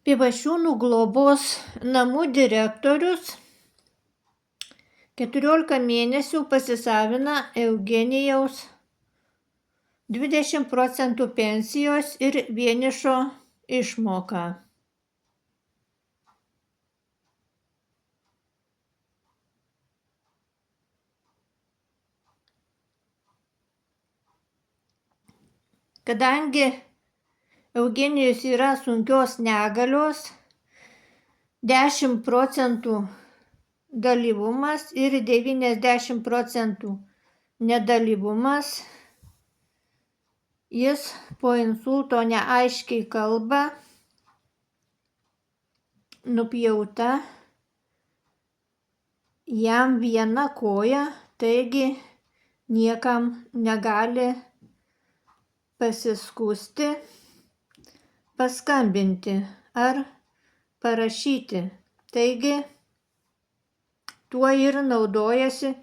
Pivašiūnų globos namų direktorius 14 mėnesių pasisavina Eugenijaus 20% pensijos ir vienišo išmoką. Kadangi Eugenijus yra sunkios negalios, 10% dalyvumas ir 90% nedalyvumas, jis po insulto neaiškiai kalba, nupjauta jam viena koja, taigi niekam negali pasiskųsti, paskambinti ar parašyti. Taigi tuo ir naudojasi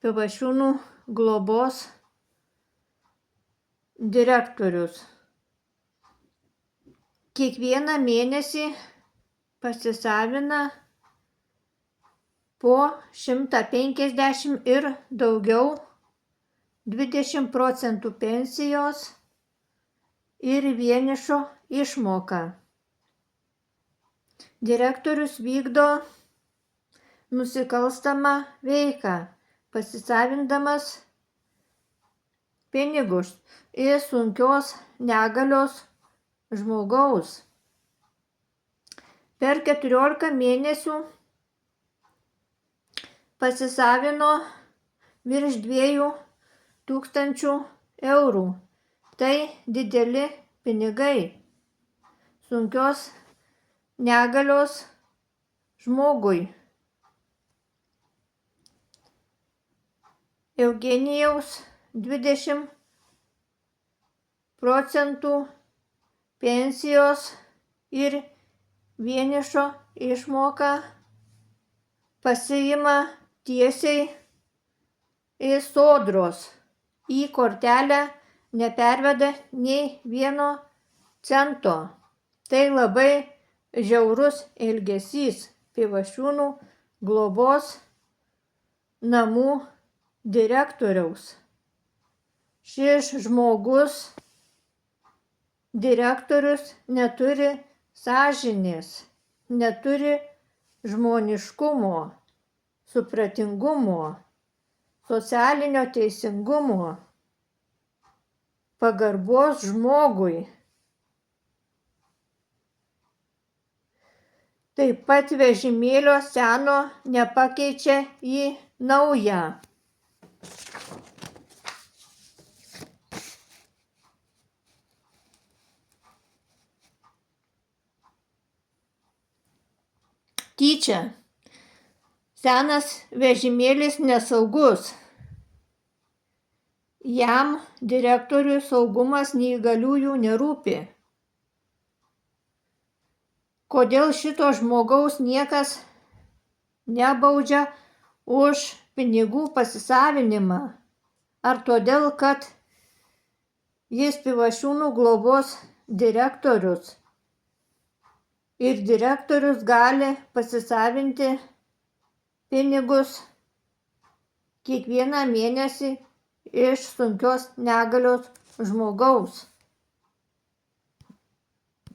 Pivašiūnų globos direktorius. Kiekvieną mėnesį pasisavina po 150 ir daugiau 20% pensijos ir vienišo išmoką. Direktorius vykdo nusikalstamą veiką, pasisavindamas pinigus iš sunkios negalios žmogaus. Per 14 mėnesių pasisavino virš 2000 eurų. Tai dideli pinigai sunkios negalios žmogui. Eugenijaus 20% pensijos ir vienišo išmoką pasiima tiesiai iš Sodros. Į kortelę neperveda nei vieno cento. Tai labai žiaurus elgesys Pivašiūnų globos namų direktoriaus. Šis žmogus, direktorius, neturi sąžinės, neturi žmoniškumo, supratingumo, socialinio teisingumo, pagarbos žmogui. Taip pat vežimėlio seno nepakeičia į naują. Tyčia. Senas vežimėlis nesaugus. Jam direktoriui saugumas neįgaliųjų nerūpi. Kodėl šito žmogaus niekas nebaudžia už pinigų pasisavinimą? Ar todėl, kad jis Pivašiūnų globos direktorius ir direktorius gali pasisavinti pinigus kiekvieną mėnesį iš sunkios negalios žmogaus?